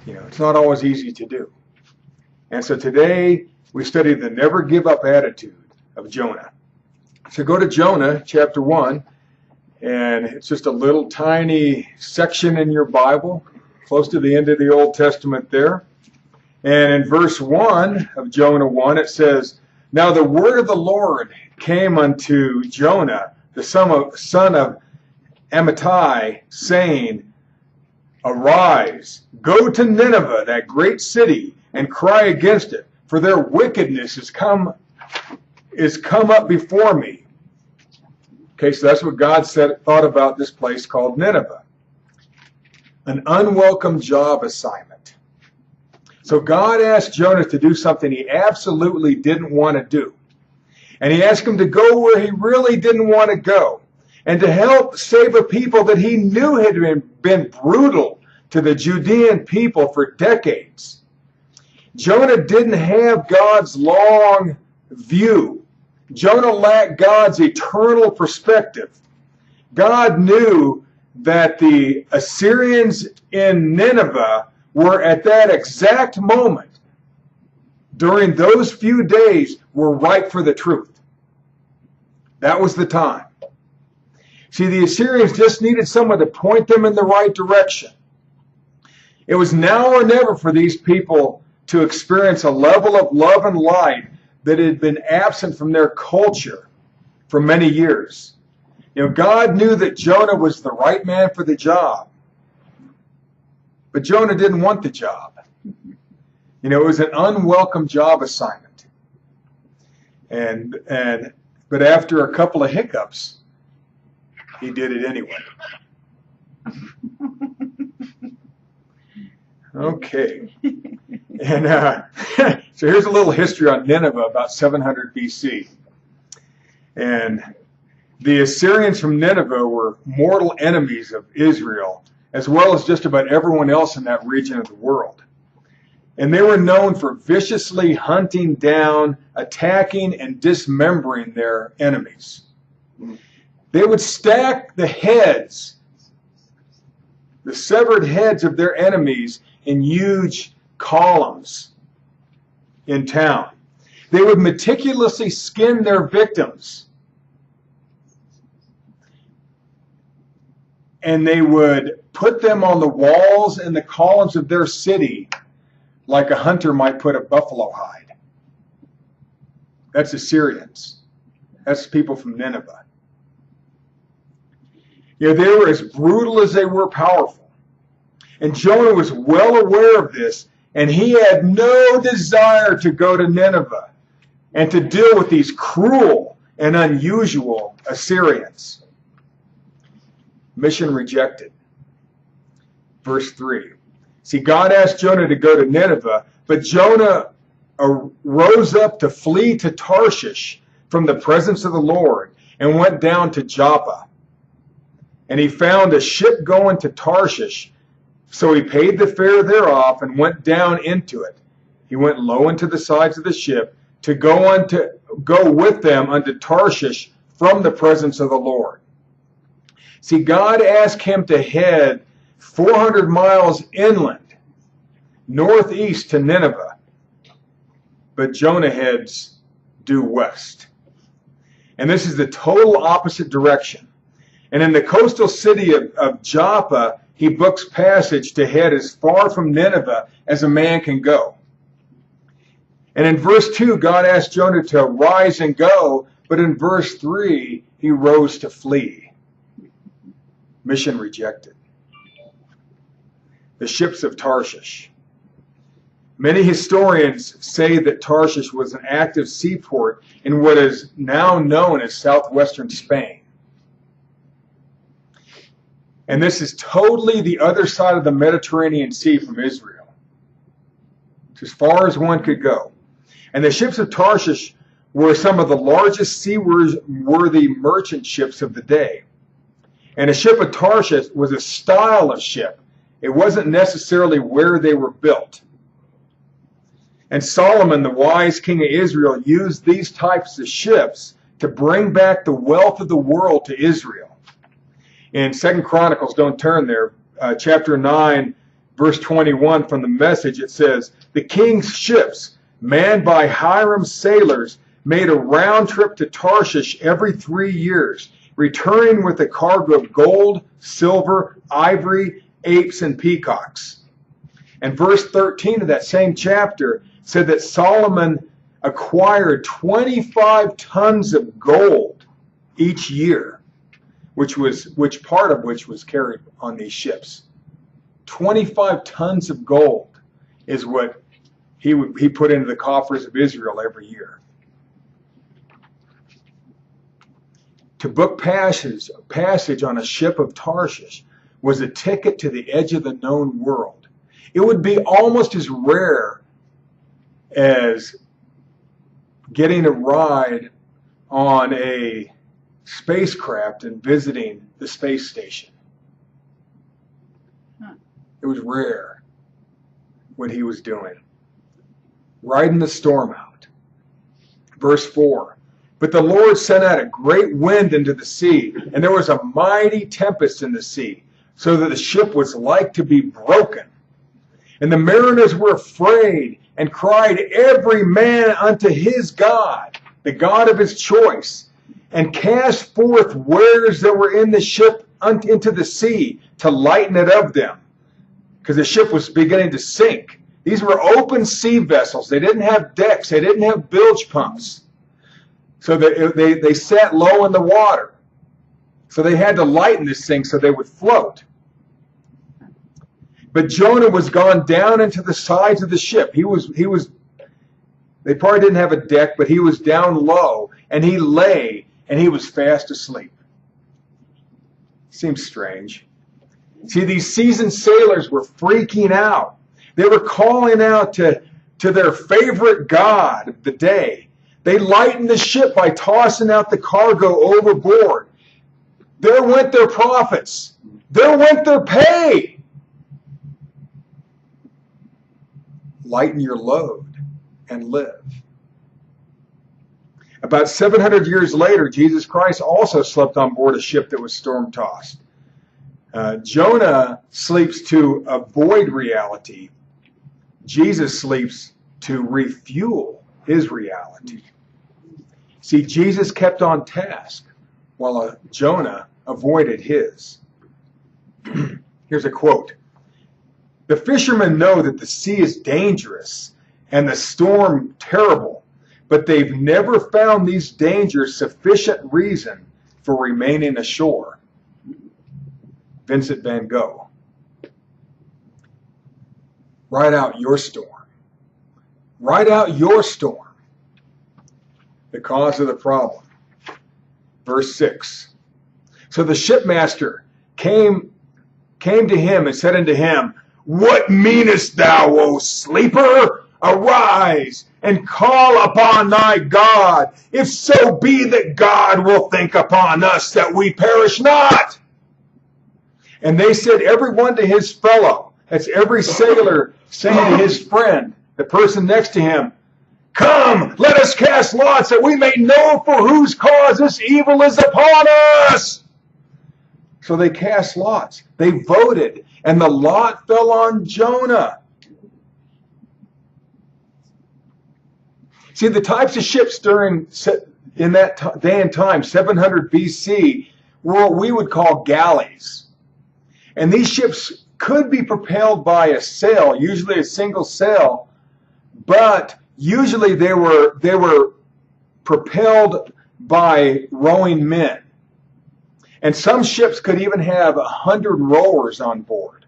It's not always easy to do. And so today we study the never give up attitude of Jonah. So go to Jonah chapter 1, and it's just a little tiny section in your Bible, close to the end of the Old Testament there. And in verse 1 of Jonah 1, it says, "Now the word of the Lord came unto Jonah, the son of Amittai, saying, Arise, go to Nineveh, that great city, and cry against it, for their wickedness is come up before me." Okay, so that's what God thought about this place called Nineveh. An unwelcome job assignment. So God asked Jonah to do something he absolutely didn't want to do. And he asked him to go where he really didn't want to go, and to help save a people that he knew had been brutal to the Judean people for decades. Jonah didn't have God's long view. Jonah lacked God's eternal perspective. God knew that the Assyrians in Nineveh were at that exact moment, during those few days, were ripe for the truth. That was the time. See, the Assyrians just needed someone to point them in the right direction. It was now or never for these people to experience a level of love and light that had been absent from their culture for many years. God knew that Jonah was the right man for the job. But Jonah didn't want the job. It was an unwelcome job assignment. But after a couple of hiccups, he did it anyway. Okay. And so here's a little history on Nineveh about 700 BC. And the Assyrians from Nineveh were mortal enemies of Israel, as well as just about everyone else in that region of the world. And they were known for viciously hunting down, attacking, and dismembering their enemies. They would stack the heads, the severed heads of their enemies, in huge columns in town. They would meticulously skin their victims. And they would put them on the walls and the columns of their city like a hunter might put a buffalo hide. That's Assyrians. That's people from Nineveh. They were as brutal as they were powerful. And Jonah was well aware of this, and he had no desire to go to Nineveh and to deal with these cruel and unusual Assyrians. Mission rejected. Verse 3. See, God asked Jonah to go to Nineveh, but Jonah rose up to flee to Tarshish from the presence of the Lord and went down to Joppa. And he found a ship going to Tarshish, so he paid the fare thereof and went down into it. He went low into the sides of the ship to go with them unto Tarshish from the presence of the Lord. See, God asked him to head 400 miles inland, northeast to Nineveh, but Jonah heads due west. And this is the total opposite direction. And in the coastal city of Joppa, he books passage to head as far from Nineveh as a man can go. And in verse 2, God asked Jonah to rise and go, but in verse 3, he rose to flee. Mission rejected. The ships of Tarshish. Many historians say that Tarshish was an active seaport in what is now known as southwestern Spain. And this is totally the other side of the Mediterranean Sea from Israel. It's as far as one could go. And the ships of Tarshish were some of the largest seaworthy merchant ships of the day. And a ship of Tarshish was a style of ship. It wasn't necessarily where they were built. And Solomon, the wise king of Israel, used these types of ships to bring back the wealth of the world to Israel. In 2 Chronicles, don't turn there, chapter 9, verse 21 from the Message, it says, the king's ships, manned by Hiram's sailors, made a round trip to Tarshish every 3 years, returning with a cargo of gold, silver, ivory, apes, and peacocks. And verse 13 of that same chapter said that Solomon acquired 25 tons of gold each year, which part of which was carried on these ships. 25 tons of gold is what he put into the coffers of Israel every year. To book passage on a ship of Tarshish was a ticket to the edge of the known world. It would be almost as rare as getting a ride on a spacecraft and visiting the space station. It was rare what he was doing. Riding the storm out. Verse 4. But the Lord sent out a great wind into the sea, and there was a mighty tempest in the sea, so that the ship was like to be broken. And the mariners were afraid, and cried every man unto his God, the God of his choice, and cast forth wares that were in the ship into the sea, to lighten it of them. Because the ship was beginning to sink. These were open sea vessels. They didn't have decks. They didn't have bilge pumps. So they sat low in the water. So they had to lighten this thing so they would float. But Jonah was gone down into the sides of the ship. They probably didn't have a deck, but he was down low, and he lay, and he was fast asleep. Seems strange. See, these seasoned sailors were freaking out. They were calling out to their favorite god of the day. They lightened the ship by tossing out the cargo overboard. There went their profits. There went their pay. Lighten your load and live. About 700 years later, Jesus Christ also slept on board a ship that was storm-tossed. Jonah sleeps to avoid reality. Jesus sleeps to refuel his reality. See, Jesus kept on task while Jonah avoided his. Here's a quote. The fishermen know that the sea is dangerous and the storm terrible, but they've never found these dangers sufficient reason for remaining ashore. Vincent van Gogh. Ride out your storm. Ride out your storm. The cause of the problem. Verse 6. So the shipmaster came to him and said unto him, What meanest thou, O sleeper? Arise and call upon thy God, if so be that God will think upon us that we perish not. And they said, every one to his fellow. That's every sailor saying to his friend, the person next to him, Come, let us cast lots, that we may know for whose cause this evil is upon us. So they cast lots. They voted, and the lot fell on Jonah. See, the types of ships in that day and time, 700 BC, were what we would call galleys. And these ships could be propelled by a sail, usually a single sail, but usually they were propelled by rowing men. And some ships could even have 100 rowers on board.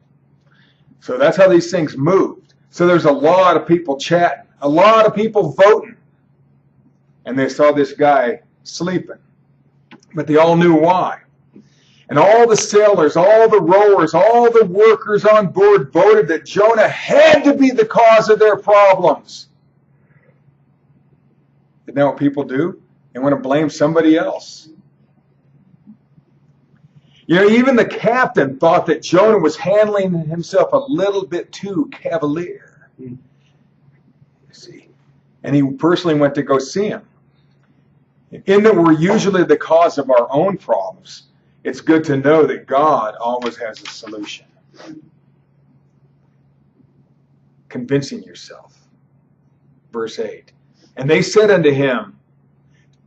So that's how these things moved. So there's a lot of people chatting, a lot of people voting. And they saw this guy sleeping. But they all knew why. And all the sailors, all the rowers, all the workers on board voted that Jonah had to be the cause of their problems. Isn't that what people do? They want to blame somebody else. You know, even the captain thought that Jonah was handling himself a little bit too cavalier. You see. And he personally went to go see him. In that we're usually the cause of our own problems, it's good to know that God always has a solution. convincing yourself. Verse 8. And they said unto him,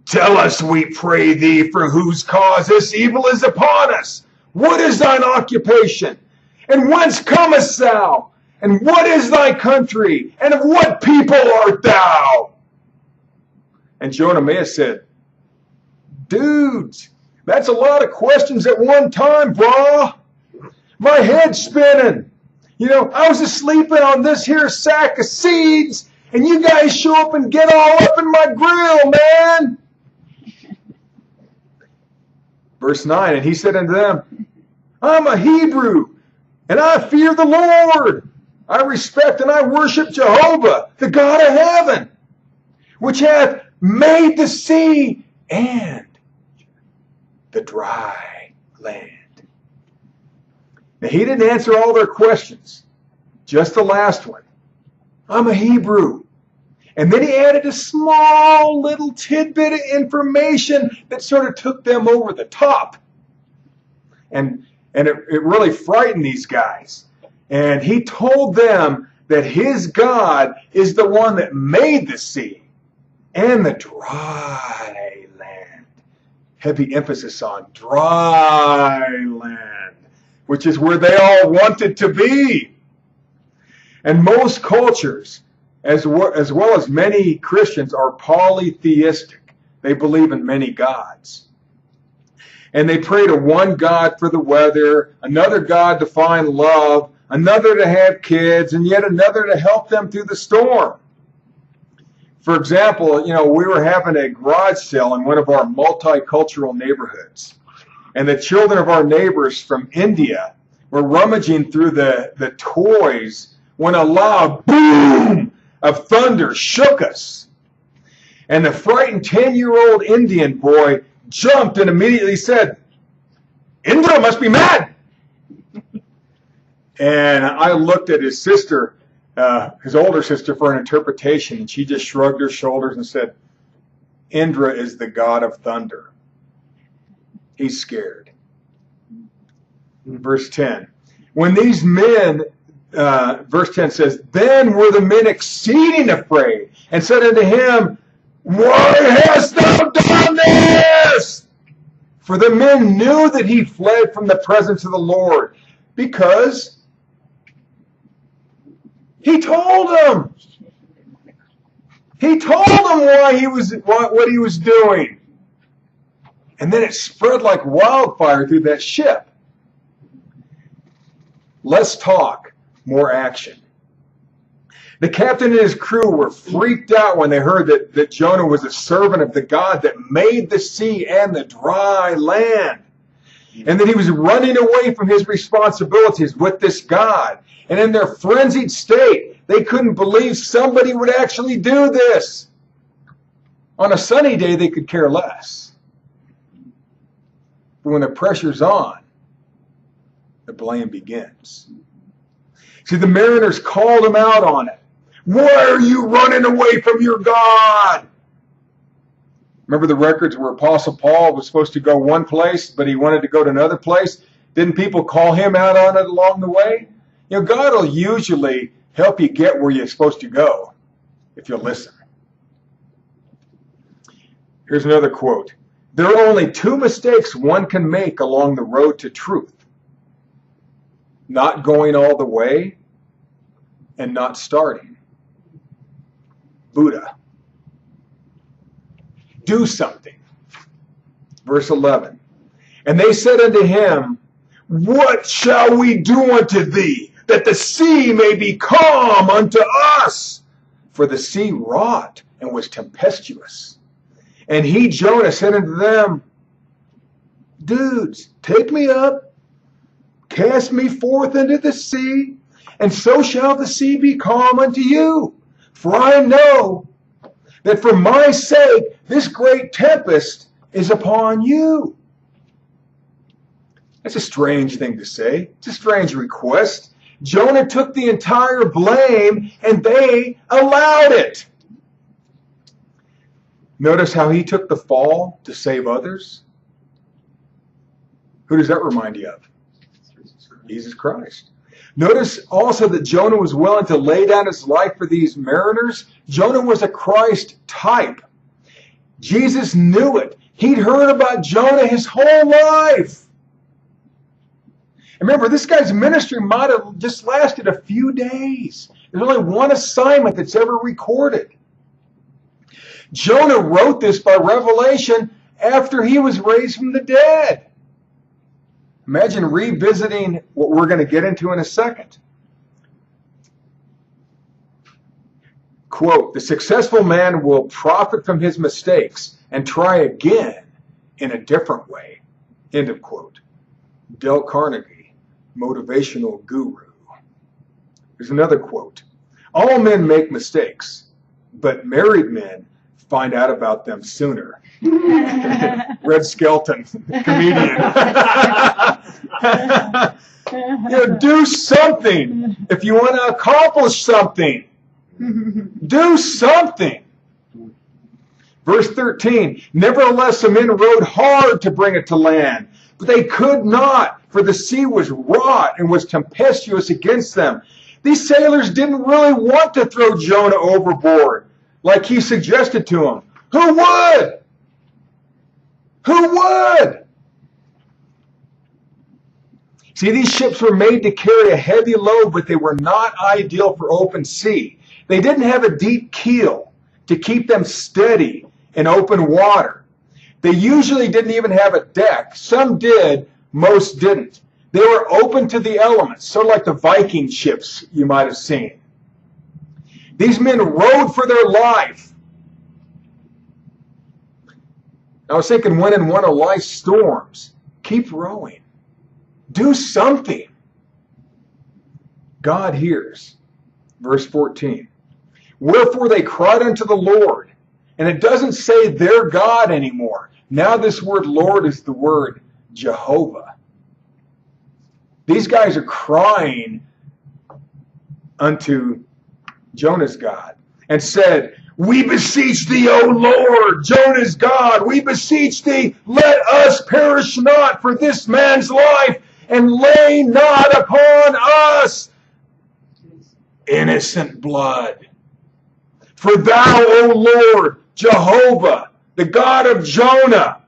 Tell us, we pray thee, for whose cause this evil is upon us. What is thine occupation? And whence comest thou? And what is thy country? And of what people art thou? And Jonah may have said, Dudes, that's a lot of questions at one time, brah. My head's spinning. I was asleep on this here sack of seeds, and you guys show up and get all up in my grill, man. Verse 9, and he said unto them, I'm a Hebrew, and I fear the Lord. I respect and I worship Jehovah, the God of heaven, which hath made the sea and the dry land. Now, he didn't answer all their questions, just the last one. I'm a Hebrew. And then he added a small little tidbit of information that sort of took them over the top. And it really frightened these guys. And he told them that his God is the one that made the sea and the dry land. Heavy emphasis on dry land, which is where they all wanted to be. And most cultures, as well as many Christians, are polytheistic. They believe in many gods. And they pray to one God for the weather, another God to find love, another to have kids, and yet another to help them through the storm. For example, we were having a garage sale in one of our multicultural neighborhoods. And the children of our neighbors from India were rummaging through the toys when a loud boom of thunder shook us. And the frightened 10-year-old Indian boy jumped and immediately said, Indra must be mad. And I looked at his sister, his older sister, for an interpretation, and she just shrugged her shoulders and said, Indra is the god of thunder. He's scared. Verse 10. When these men, verse 10 says, Then were the men exceeding afraid, and said unto him, Why hast thou done this? For the men knew that he fled from the presence of the Lord, because he told them. He told them what he was doing. And then it spread like wildfire through that ship. Less talk, more action. The captain and his crew were freaked out when they heard that Jonah was a servant of the God that made the sea and the dry land. And that he was running away from his responsibilities with this God. And in their frenzied state, they couldn't believe somebody would actually do this. On a sunny day, they could care less. But when the pressure's on, the blame begins. See, the mariners called him out on it. Why are you running away from your God? Remember the records where Apostle Paul was supposed to go one place, but he wanted to go to another place? Didn't people call him out on it along the way? God will usually help you get where you're supposed to go if you'll listen. Here's another quote. There are only two mistakes one can make along the road to truth. Not going all the way and not starting. Buddha. Do something. Verse 11. And they said unto him, What shall we do unto thee, that the sea may be calm unto us? For the sea wrought and was tempestuous. And he, Jonah, said unto them, Dudes, take me up, cast me forth into the sea, and so shall the sea be calm unto you. For I know that for my sake this great tempest is upon you. That's a strange thing to say. It's a strange request. Jonah took the entire blame and they allowed it. Notice how he took the fall to save others. Who does that remind you of? Jesus Christ. Notice also that Jonah was willing to lay down his life for these mariners. Jonah was a Christ type. Jesus knew it. He'd heard about Jonah his whole life. And remember, this guy's ministry might have just lasted a few days. There's only one assignment that's ever recorded. Jonah wrote this by revelation after he was raised from the dead. Imagine revisiting what we're going to get into in a second. Quote, "The successful man will profit from his mistakes and try again in a different way." End of quote. Dale Carnegie, motivational guru. There's another quote. "All men make mistakes, but married men find out about them sooner." Red Skelton, comedian. Do something if you want to accomplish something. Do something. Verse 13, "Nevertheless the men rowed hard to bring it to land, but they could not, for the sea was wrought and was tempestuous against them." These sailors didn't really want to throw Jonah overboard, like he suggested to them. Who would? Who would? See, these ships were made to carry a heavy load, but they were not ideal for open sea. They didn't have a deep keel to keep them steady in open water. They usually didn't even have a deck. Some did, most didn't. They were open to the elements, sort of like the Viking ships you might have seen. These men rowed for their life. I was thinking, when in one of life's storms, keep rowing. Do something. God hears. Verse 14. "Wherefore they cried unto the Lord." And it doesn't say their God anymore. Now this word Lord is the word Jehovah. These guys are crying unto Jonah's God and said, "We beseech thee, O Lord, Jonah's God, we beseech thee, let us perish not for this man's life, and lay not upon us innocent blood. For thou, O Lord, Jehovah, the God of Jonah,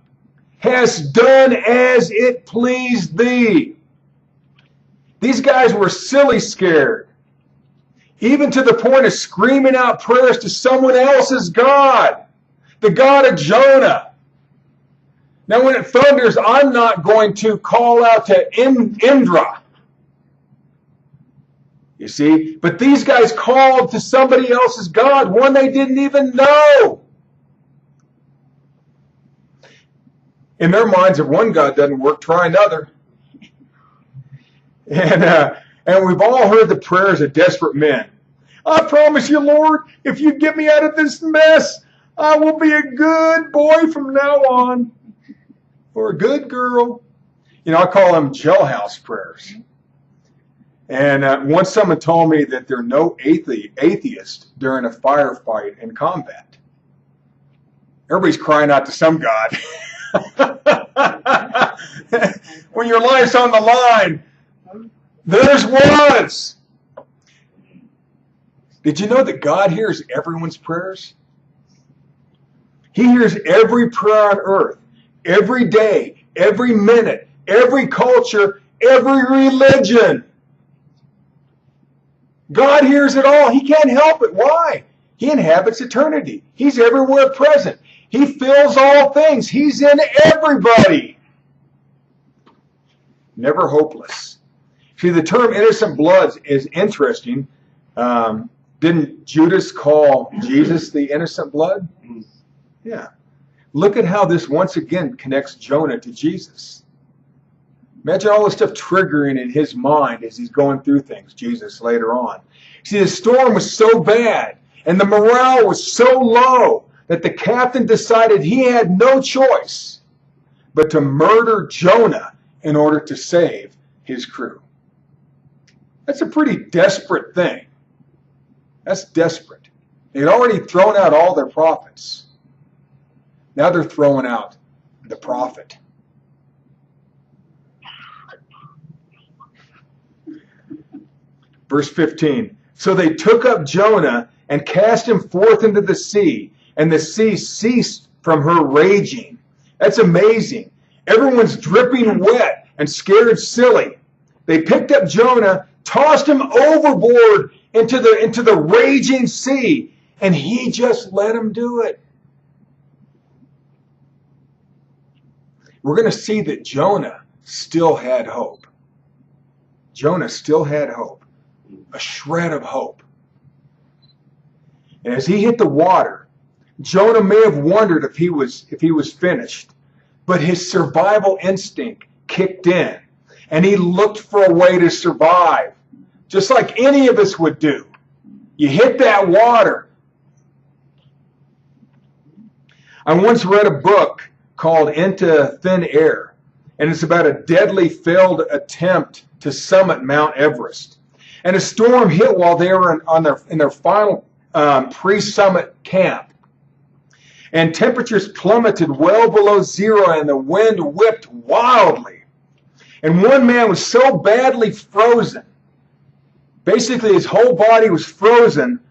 hast done as it pleased thee." These guys were silly scared, even to the point of screaming out prayers to someone else's God, the God of Jonah. Now, when it thunders, I'm not going to call out to Indra. You see? But these guys called to somebody else's God, one they didn't even know. In their minds, if one God doesn't work, try another. And we've all heard the prayers of desperate men. "I promise you, Lord, if you get me out of this mess, I will be a good boy from now on. Or a good girl." You know, I call them jailhouse prayers. And once someone told me that there are no atheists during a firefight in combat. Everybody's crying out to some God. When your life's on the line, there's was. Did you know that God hears everyone's prayers? He hears every prayer on earth, every day, every minute, every culture, every religion. God hears it all. He can't help it. Why? He inhabits eternity. He's everywhere present. He fills all things. He's in everybody. Never hopeless. See, the term innocent blood is interesting. Didn't Judas call Jesus the innocent blood? Yeah. Look at how this once again connects Jonah to Jesus. Imagine all the stuff triggering in his mind as he's going through things, Jesus, later on. See, the storm was so bad and the morale was so low that the captain decided he had no choice but to murder Jonah in order to save his crew. That's a pretty desperate thing. That's desperate. They'd already thrown out all their prophets. Now they're throwing out the prophet. Verse 15. So they took up Jonah and cast him forth into the sea, and the sea ceased from her raging. That's amazing. Everyone's dripping wet and scared silly. They picked up Jonah, tossed him overboard into the raging sea, and he just let him do it. We're going to see that Jonah still had hope. Jonah still had hope. A shred of hope. And as he hit the water, Jonah may have wondered if he was finished, but his survival instinct kicked in, and he looked for a way to survive, just like any of us would do. You hit that water. I once read a book called Into Thin Air, and it's about a deadly failed attempt to summit Mount Everest. And a storm hit while they were in their final pre-summit camp. And temperatures plummeted well below zero, and the wind whipped wildly. And one man was so badly frozen, basically his whole body was frozen,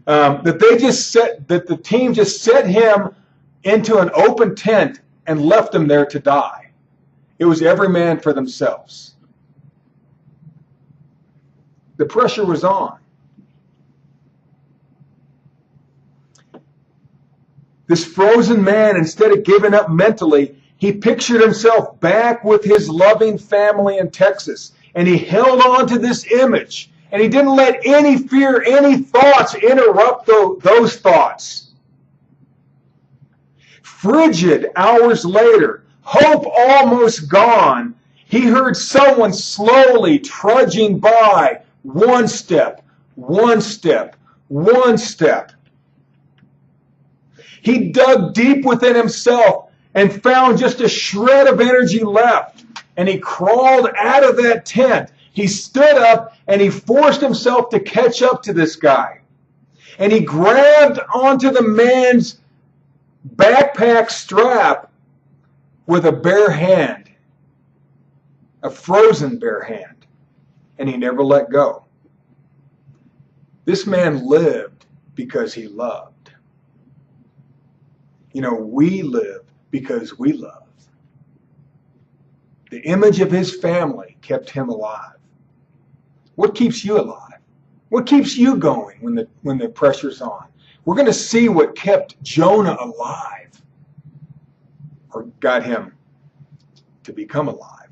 that the team just set him into an open tent and left him there to die. It was every man for themselves. The pressure was on. This frozen man, instead of giving up mentally, he pictured himself back with his loving family in Texas, and he held on to this image, and he didn't let any fear, any thoughts interrupt those thoughts. Frigid hours later, hope almost gone, he heard someone slowly trudging by, one step, one step, one step. He dug deep within himself and found just a shred of energy left, and he crawled out of that tent. He stood up and he forced himself to catch up to this guy. And he grabbed onto the man's backpack strap with a bare hand, a frozen bare hand, and he never let go. This man lived because he loved. You know, we live because we love. The image of his family kept him alive. What keeps you alive? What keeps you going when the pressure's on? We're going to see what kept Jonah alive, or got him to become alive.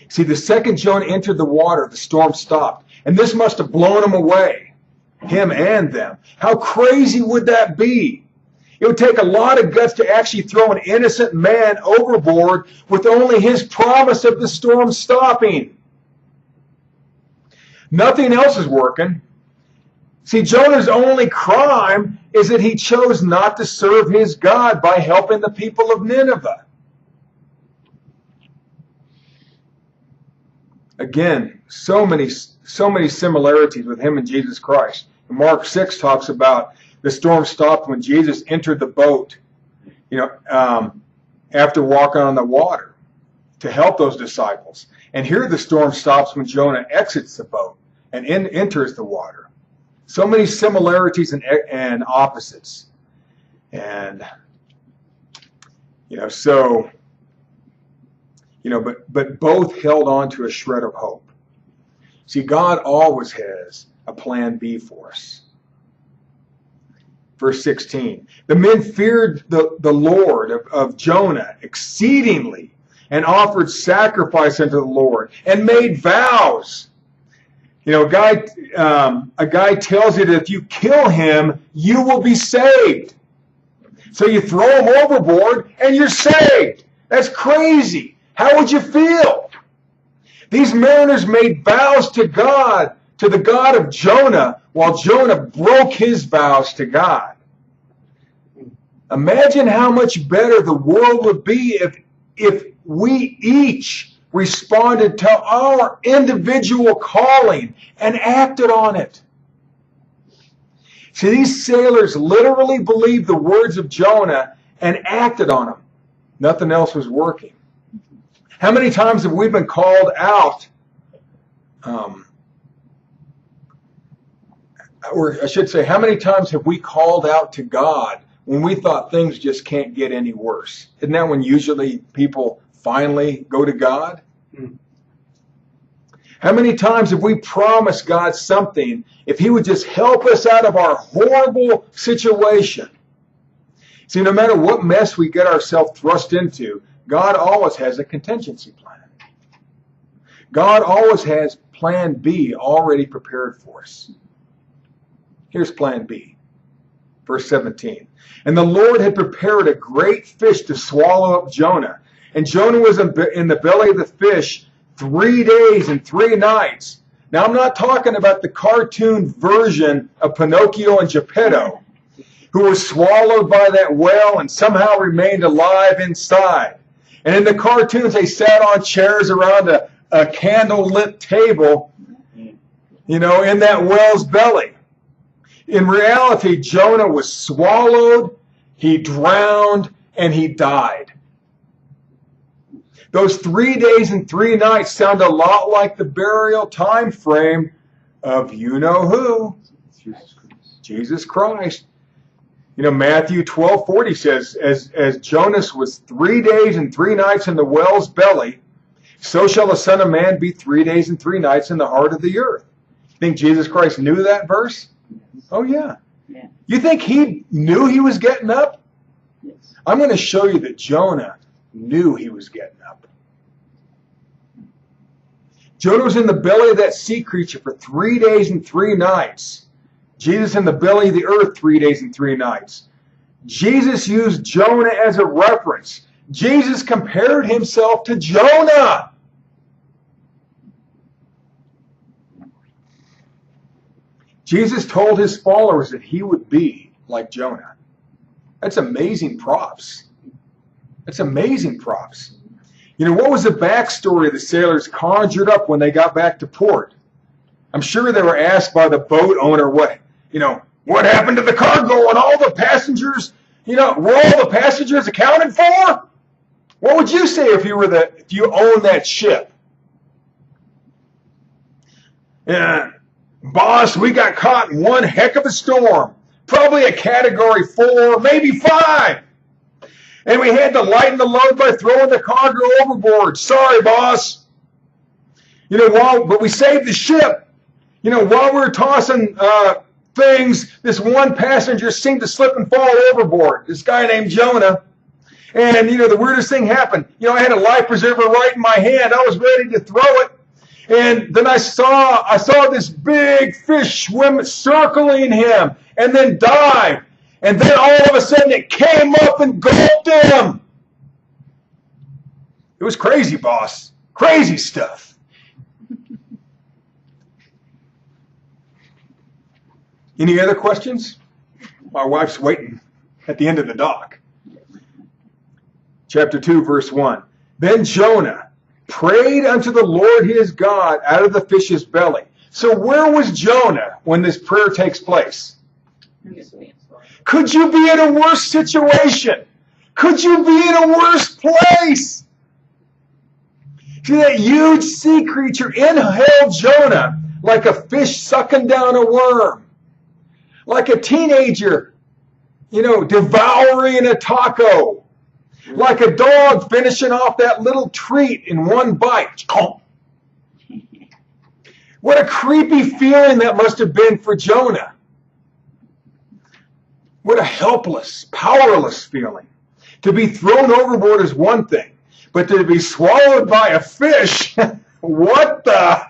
See, the second Jonah entered the water, the storm stopped, and this must have blown him away, him and them. How crazy would that be? It would take a lot of guts to actually throw an innocent man overboard with only his promise of the storm stopping. Nothing else is working. See, Jonah's only crime is that he chose not to serve his God by helping the people of Nineveh. Again, so many similarities with him and Jesus Christ. Mark 6 talks about the storm stopped when Jesus entered the boat, after walking on the water to help those disciples. And here the storm stops when Jonah exits the boat and enters the water. So many similarities and opposites. And, but both held on to a shred of hope. See, God always has a plan B for us. Verse 16, the men feared the Lord of Jonah exceedingly and offered sacrifice unto the Lord and made vows. A guy tells you that if you kill him, you will be saved. So you throw him overboard and you're saved. That's crazy. How would you feel? These mariners made vows to God, to the God of Jonah, while Jonah broke his vows to God. Imagine how much better the world would be if we each responded to our individual calling and acted on it. See, these sailors literally believed the words of Jonah and acted on them. Nothing else was working. How many times have we been called out or I should say, how many times have we called out to God when we thought things just can't get any worse? Isn't that when usually people finally go to God? How many times have we promised God something if he would just help us out of our horrible situation? See, no matter what mess we get ourselves thrust into, God always has a contingency plan. God always has plan B already prepared for us. Here's plan B. Verse 17. And the Lord had prepared a great fish to swallow up Jonah. And Jonah was in the belly of the fish 3 days and 3 nights. Now, I'm not talking about the cartoon version of Pinocchio and Geppetto, who were swallowed by that whale and somehow remained alive inside. And in the cartoons, they sat on chairs around a candle-lit table, in that whale's belly. In reality, Jonah was swallowed, he drowned, and he died. Those 3 days and 3 nights sound a lot like the burial time frame of you-know-who? Jesus Christ. Matthew 12:40 says, as Jonas was 3 days and 3 nights in the whale's belly, so shall the Son of Man be 3 days and 3 nights in the heart of the earth. You think Jesus Christ knew that verse? Oh, yeah. You think he knew he was getting up? Yes. I'm going to show you that Jonah knew he was getting up. Jonah was in the belly of that sea creature for 3 days and 3 nights. Jesus in the belly of the earth 3 days and 3 nights. Jesus used Jonah as a reference. Jesus compared himself to Jonah. Jesus told his followers that he would be like Jonah. That's amazing props. That's amazing props. What was the backstory the sailors conjured up when they got back to port? I'm sure they were asked by the boat owner what happened to the cargo and all the passengers, were all the passengers accounted for? What would you say if you owned that ship? Yeah. Boss, we got caught in one heck of a storm. Probably a category 4, maybe 5. And we had to lighten the load by throwing the cargo overboard. Sorry, boss. But we saved the ship. While we were tossing things, this one passenger seemed to slip and fall overboard. This guy named Jonah. And, the weirdest thing happened. I had a life preserver right in my hand. I was ready to throw it. And then I saw this big fish swim circling him and then dive. And then all of a sudden it came up and gulped him. It was crazy, boss. Crazy stuff. Any other questions? My wife's waiting at the end of the dock. Chapter 2, verse 1. Then Jonah prayed unto the Lord his God out of the fish's belly. So where was Jonah when this prayer takes place? Could you be in a worse situation? Could you be in a worse place? See, that huge sea creature inhaled Jonah like a fish sucking down a worm. Like a teenager, devouring a taco. Like a dog finishing off that little treat in one bite. What a creepy feeling that must have been for Jonah. What a helpless, powerless feeling. To be thrown overboard is one thing, but to be swallowed by a fish, what the?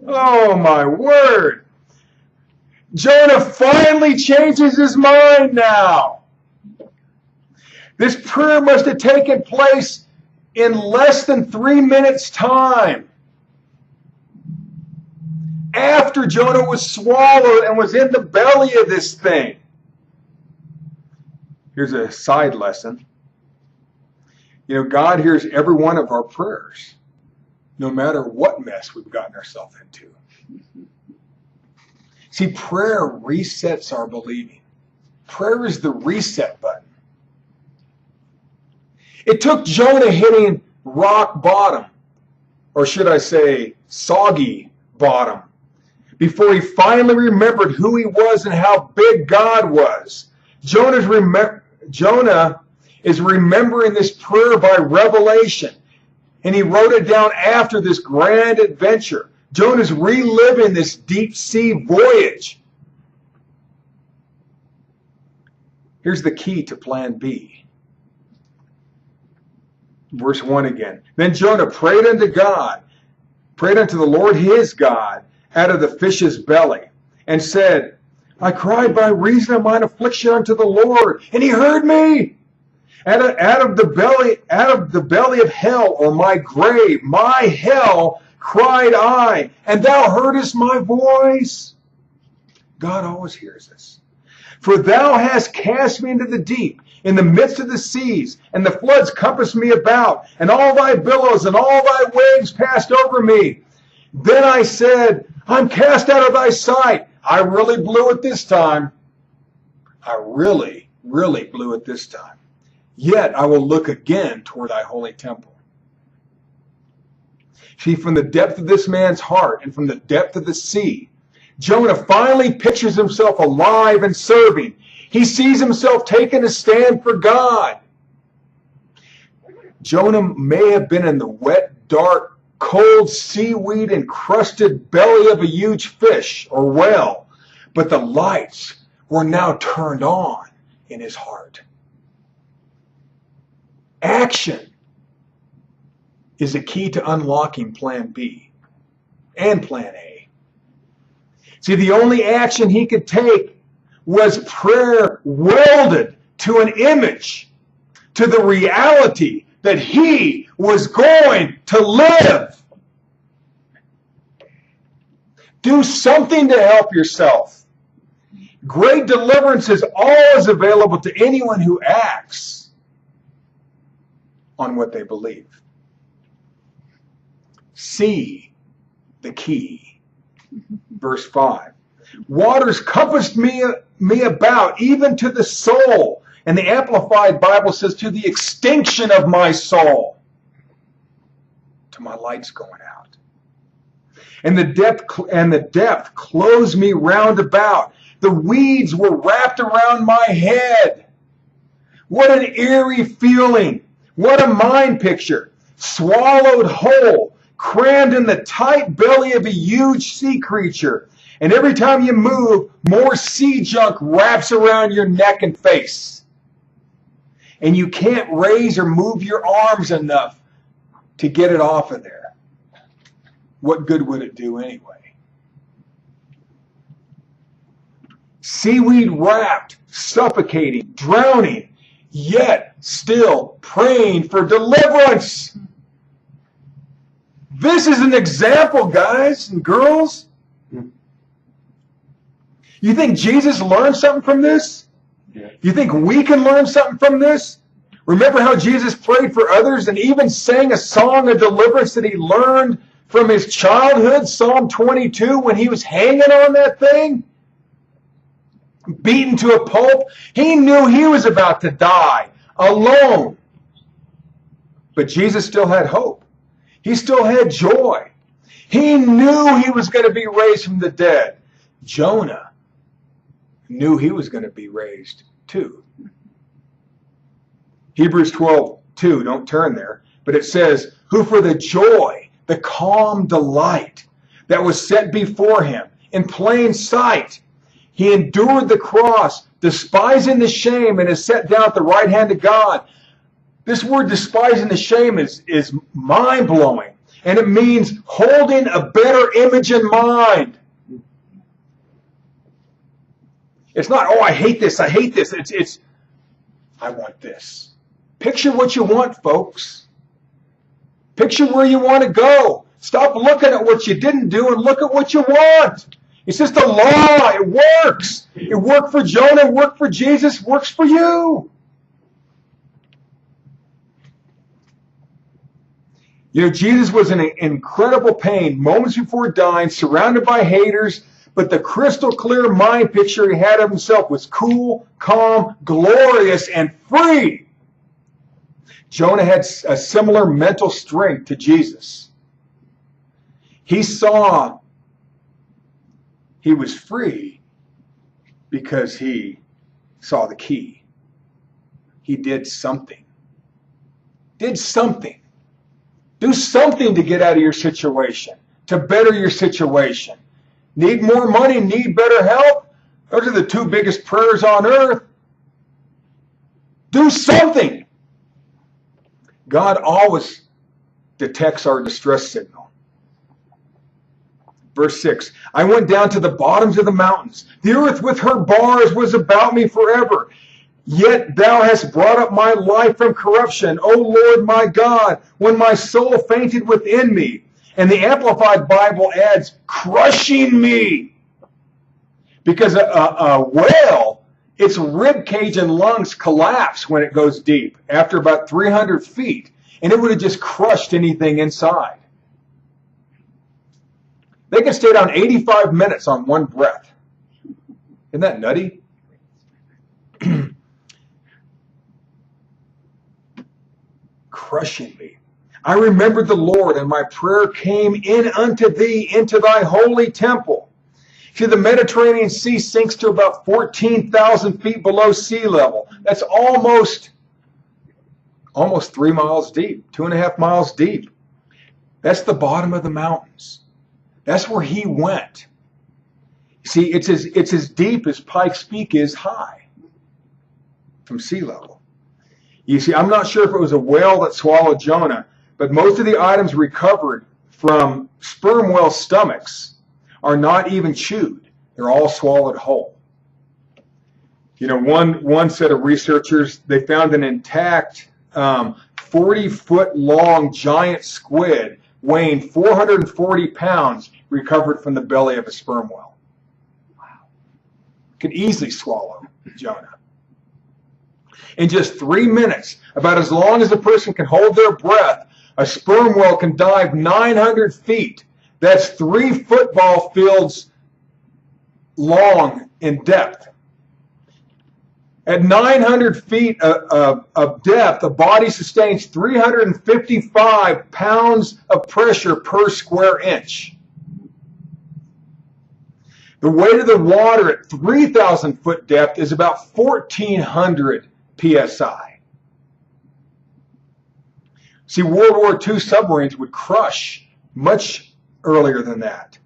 Oh my word. Jonah finally changes his mind now. This prayer must have taken place in less than 3 minutes' time. After Jonah was swallowed and was in the belly of this thing. Here's a side lesson. God hears every one of our prayers, no matter what mess we've gotten ourselves into. See, prayer resets our believing. Prayer is the reset button. It took Jonah hitting rock bottom, or should I say soggy bottom, before he finally remembered who he was and how big God was. Jonah is remembering this prayer by revelation, and he wrote it down after this grand adventure. Jonah's reliving this deep sea voyage. Here's the key to plan B. Verse 1 again. Then Jonah prayed unto the Lord his God, out of the fish's belly, and said, I cried by reason of mine affliction unto the Lord, and he heard me. Out of the belly of hell, or my grave, my hell, cried I, and thou heardest my voice. God always hears us. For thou hast cast me into the deep, in the midst of the seas, and the floods compassed me about, and all thy billows and all thy waves passed over me. Then I said, I'm cast out of thy sight. I really blew it this time. I really blew it this time. Yet I will look again toward thy holy temple. See, from the depth of this man's heart and from the depth of the sea, Jonah finally pictures himself alive and serving. He sees himself taking a stand for God. Jonah may have been in the wet, dark, cold, seaweed-encrusted belly of a huge fish or whale, but the lights were now turned on in his heart. Action is the key to unlocking Plan B and Plan A. See, the only action he could take was prayer welded to an image, to the reality that he was going to live. Do something to help yourself. Great deliverance is always available to anyone who acts on what they believe. See the key. Verse 5. Waters compassed me about, even to the soul. And the Amplified Bible says, to the extinction of my soul. To my lights going out. And the depth closed me round about. The weeds were wrapped around my head. What an eerie feeling. What a mind picture. Swallowed whole, crammed in the tight belly of a huge sea creature. And every time you move, more sea junk wraps around your neck and face. And you can't raise or move your arms enough to get it off of there. What good would it do anyway? Seaweed wrapped, suffocating, drowning, yet still praying for deliverance. This is an example, guys and girls. You think Jesus learned something from this? Yeah. You think we can learn something from this? Remember how Jesus prayed for others and even sang a song of deliverance that he learned from his childhood, Psalm 22, when he was hanging on that thing? Beaten to a pulp. He knew he was about to die alone. But Jesus still had hope. He still had joy. He knew he was going to be raised from the dead. Jonah knew he was going to be raised too. Hebrews 12:2, don't turn there, but it says, who for the joy, the calm delight that was set before him in plain sight, he endured the cross, despising the shame, and is set down at the right hand of God. This word despising the shame is mind-blowing, and it means holding a better image in mind. It's not, oh, I hate this, I hate this. It's I want this. Picture what you want, folks. Picture where you want to go. Stop looking at what you didn't do and look at what you want. It's just a law. It works. It worked for Jonah. It worked for Jesus. It works for you. You know, Jesus was in incredible pain moments before dying, surrounded by haters, but the crystal clear mind picture he had of himself was cool, calm, glorious, and free. Jonah had a similar mental strength to Jesus. He saw He was free because he saw the key. He did something. Did something. Do something to get out of your situation, to better your situation. Need more money, need better help? Those are the two biggest prayers on earth. Do something. God always detects our distress signal. Verse 6, I went down to the bottoms of the mountains. The earth with her bars was about me forever. Yet thou hast brought up my life from corruption, O Lord my God, when my soul fainted within me. And the Amplified Bible adds, crushing me. Because a whale, its rib cage and lungs collapse when it goes deep, after about 300 feet. And it would have just crushed anything inside. They can stay down 85 minutes on one breath. Isn't that nutty? Crushing me. I remembered the Lord, and my prayer came in unto thee into thy holy temple. See, the Mediterranean Sea sinks to about 14,000 feet below sea level. That's almost 3 miles deep, 2.5 miles deep. That's the bottom of the mountains. That's where he went. See, it's as deep as Pikes Peak is high from sea level. You see, I'm not sure if it was a whale that swallowed Jonah, but most of the items recovered from sperm whale stomachs are not even chewed. They're all swallowed whole. You know, one set of researchers, they found an intact 40-foot long giant squid weighing 440 pounds recovered from the belly of a sperm whale. Wow. Could easily swallow Jonah. In just 3 minutes, about as long as a person can hold their breath, a sperm whale can dive 900 feet. That's 3 football fields long in depth. At 900 feet of depth, the body sustains 355 pounds of pressure per square inch. The weight of the water at 3,000 foot depth is about 1,400 psi. See, World War II submarines would crush much earlier than that,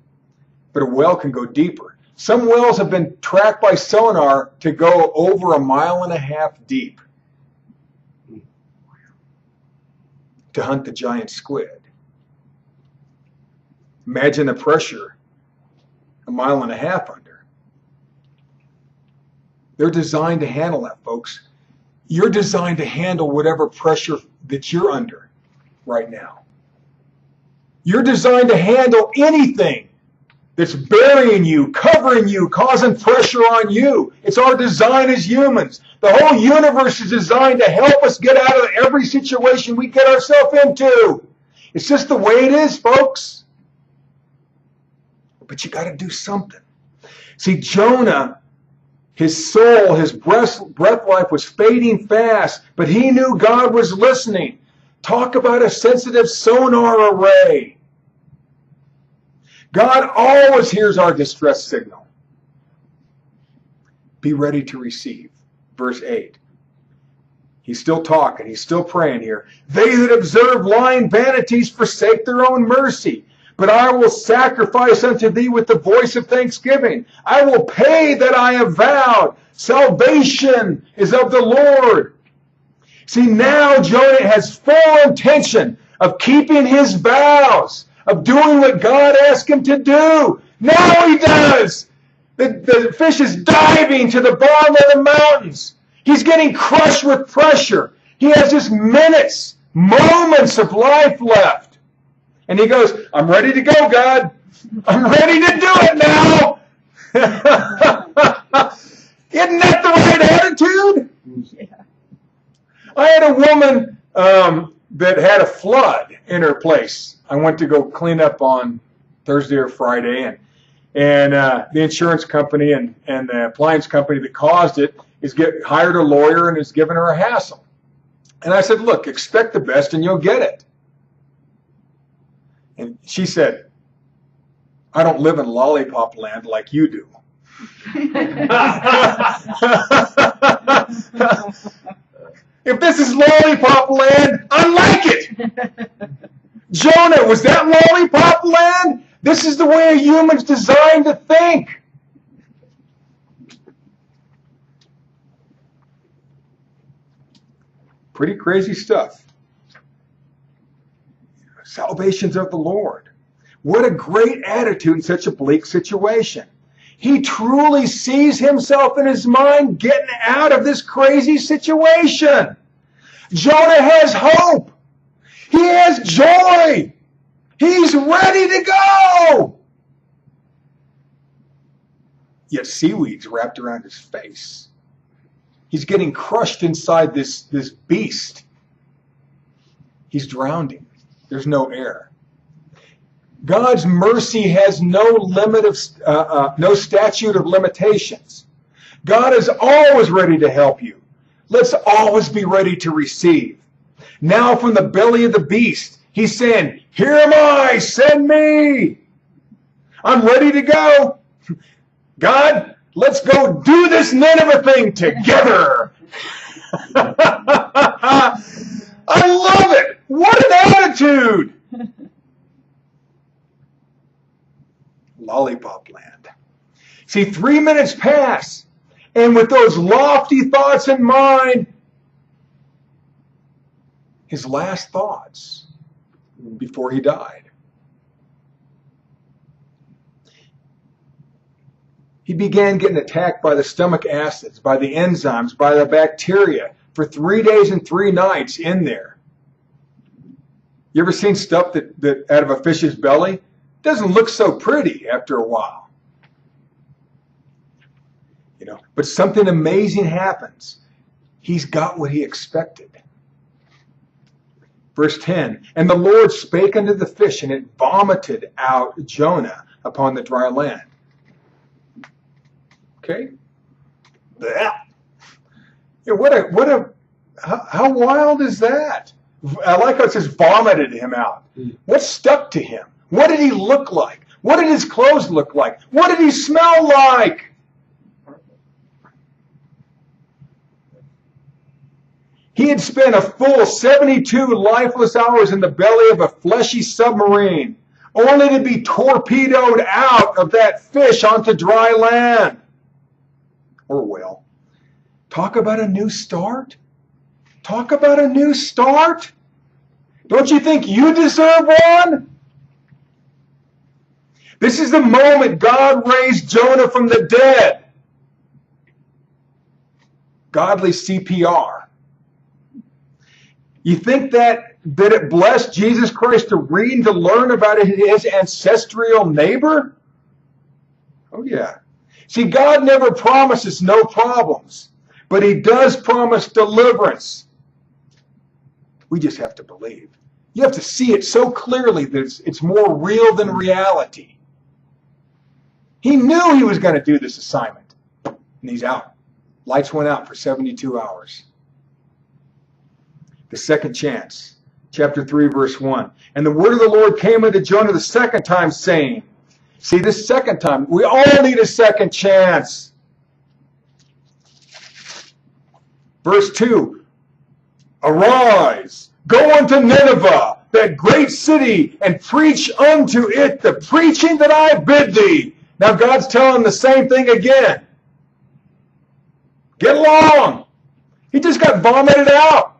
but a whale can go deeper. Some whales have been tracked by sonar to go over 1.5 miles deep to hunt the giant squid. Imagine the pressure 1.5 miles under. They're designed to handle that, folks. You're designed to handle whatever pressure that you're under right now. You're designed to handle anything that's burying you, covering you, causing pressure on you. It's our design as humans. The whole universe is designed to help us get out of every situation we get ourselves into. It's just the way it is, folks. But you got to do something. See, Jonah, his soul, his breath life was fading fast, but he knew God was listening. Talk about a sensitive sonar array. God always hears our distress signal. Be ready to receive. Verse 8. He's still talking. He's still praying here. They that observe lying vanities forsake their own mercy. But I will sacrifice unto thee with the voice of thanksgiving. I will pay that I have vowed. Salvation is of the Lord. See, now Jonah has full intention of keeping his vows, of doing what God asked him to do. Now he does. The fish is diving to the bottom of the mountains. He's getting crushed with pressure. He has just minutes, moments of life left. And he goes, I'm ready to go, God. I'm ready to do it now. Isn't that the right attitude? Yeah. I had a woman that had a flood in her place. I went to go clean up on Thursday or Friday, and the insurance company and the appliance company that caused it hired a lawyer and is giving her a hassle. And I said, look, expect the best and you'll get it. And she said, I don't live in lollipop land like you do. If this is lollipop land, I like it. Jonah, was that lollipop land? This is the way a human's designed to think. Pretty crazy stuff. Salvation's of the Lord. What a great attitude in such a bleak situation. He truly sees himself in his mind getting out of this crazy situation. Jonah has hope. He has joy. He's ready to go. Yet seaweed's wrapped around his face. He's getting crushed inside this beast. He's drowning. There's no air. God's mercy has no limit of no statute of limitations. God is always ready to help you. Let's always be ready to receive. Now from the belly of the beast, he's saying, "Here am I, send me. I'm ready to go. God, let's go do this Nineveh thing together." I love it. What an attitude. Lollipop land. See, 3 minutes pass, and with those lofty thoughts in mind, his last thoughts before he died. He began getting attacked by the stomach acids, by the enzymes, by the bacteria for 3 days and 3 nights in there. You ever seen stuff that out of a fish's belly? Doesn't look so pretty after a while. You know, but something amazing happens. He's got what he expected. Verse 10, and the Lord spake unto the fish, and it vomited out Jonah upon the dry land. Okay? Yeah, how wild is that? I like how it says vomited him out. What stuck to him? What did he look like? What did his clothes look like? What did he smell like? He had spent a full 72 lifeless hours in the belly of a fleshy submarine, only to be torpedoed out of that fish onto dry land. Or well, talk about a new start. Talk about a new start. Don't you think you deserve one? This is the moment God raised Jonah from the dead. Godly CPR. You think that it blessed Jesus Christ to read and to learn about his ancestral neighbor? Oh yeah. See, God never promises no problems, but he does promise deliverance. We just have to believe. You have to see it so clearly that it's more real than reality. He knew he was going to do this assignment, and he's out. Lights went out for 72 hours. The second chance, chapter 3, verse 1. And the word of the Lord came unto Jonah the second time, saying, see, this second time, we all need a second chance. Verse 2, arise, go unto Nineveh, that great city, and preach unto it the preaching that I bid thee. Now God's telling the same thing again. Get along. He just got vomited out.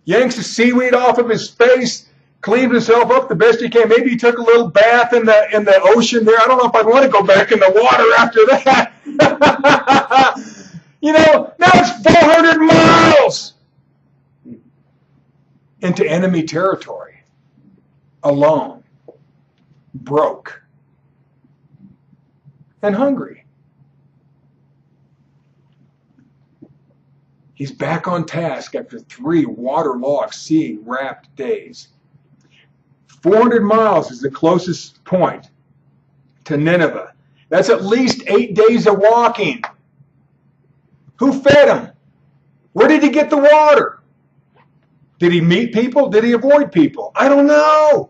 Yanks the seaweed off of his face, cleaned himself up the best he can. Maybe he took a little bath in the ocean there. I don't know if I'd want to go back in the water after that. You know, now it's 400 miles into enemy territory. Alone. Broke. And hungry. He's back on task after 3 waterlogged, sea-wrapped days. 400 miles is the closest point to Nineveh. That's at least 8 days of walking. Who fed him? Where did he get the water? Did he meet people? Did he avoid people? I don't know.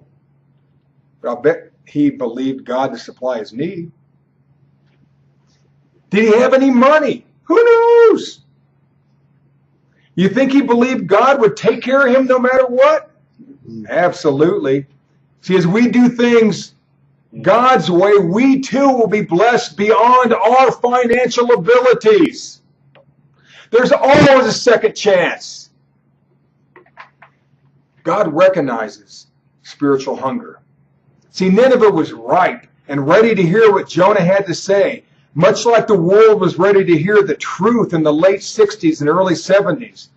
But I'll bet he believed God to supply his need. Did he have any money? Who knows? You think he believed God would take care of him no matter what? Absolutely. See, as we do things God's way, we too will be blessed beyond our financial abilities. There's always a second chance. God recognizes spiritual hunger. See, Nineveh was ripe and ready to hear what Jonah had to say, much like the world was ready to hear the truth in the late 60s and early 70s.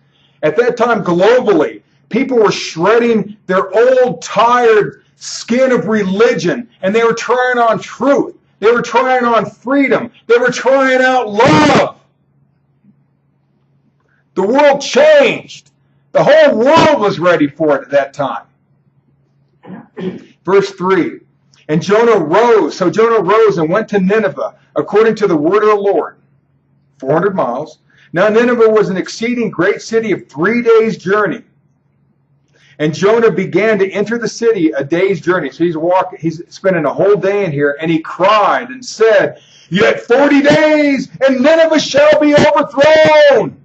At that time, globally, people were shredding their old, tired skin of religion, and they were trying on truth. They were trying on freedom. They were trying out love. The world changed. The whole world was ready for it at that time. Verse 3, and Jonah rose. So Jonah rose and went to Nineveh, according to the word of the Lord. 400 miles. Now Nineveh was an exceeding great city of 3 days' journey. And Jonah began to enter the city a day's journey. So he's spending a whole day in here, and he cried and said, yet 40 days, and Nineveh shall be overthrown.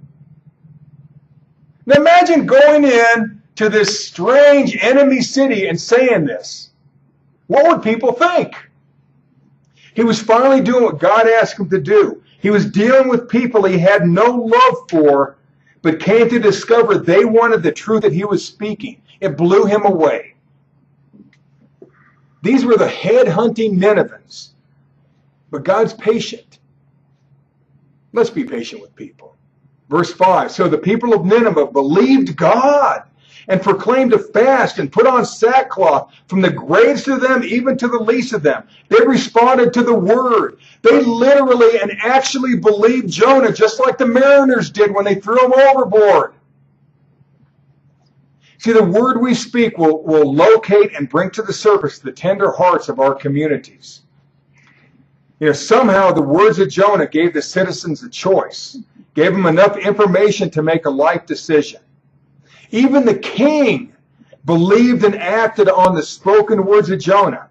Now imagine going in to this strange enemy city and saying this. What would people think? He was finally doing what God asked him to do. He was dealing with people he had no love for, but came to discover they wanted the truth that he was speaking. It blew him away. These were the head-hunting Ninevans. But God's patient. Let's be patient with people. Verse 5, so the people of Nineveh believed God and proclaimed a fast and put on sackcloth from the greatest of them even to the least of them. They responded to the word. They literally and actually believed Jonah, just like the mariners did when they threw him overboard. See, the word we speak will locate and bring to the surface the tender hearts of our communities. You know, somehow the words of Jonah gave the citizens a choice, gave them enough information to make a life decision. Even the king believed and acted on the spoken words of Jonah.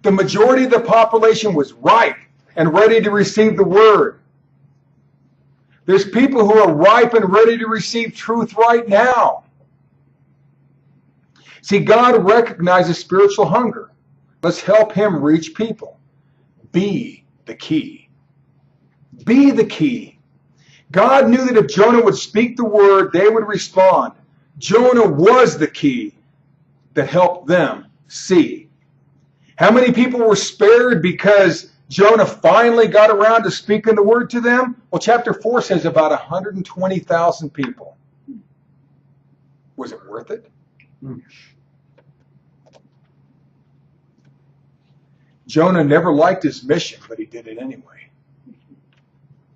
The majority of the population was ripe and ready to receive the word. There's people who are ripe and ready to receive truth right now. See, God recognizes spiritual hunger. Let's help him reach people. Be the key. Be the key. God knew that if Jonah would speak the word, they would respond. Jonah was the key that helped them see. How many people were spared because Jonah finally got around to speaking the word to them? Well, chapter 4 says about 120,000 people. Was it worth it? Jonah never liked his mission, but he did it anyway.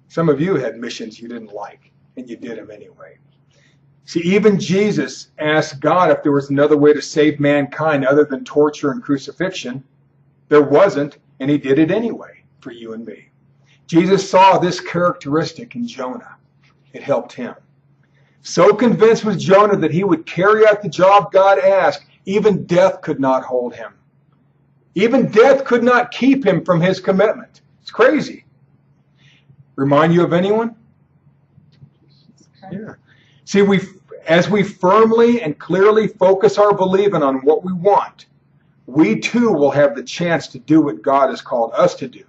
Some of you had missions you didn't like, and you did them anyway. See, even Jesus asked God if there was another way to save mankind other than torture and crucifixion. There wasn't, and he did it anyway for you and me. Jesus saw this characteristic in Jonah. It helped him. So convinced was Jonah that he would carry out the job God asked, even death could not hold him. Even death could not keep him from his commitment. It's crazy. Remind you of anyone? Yeah. See, as we firmly and clearly focus our believing on what we want, we too will have the chance to do what God has called us to do.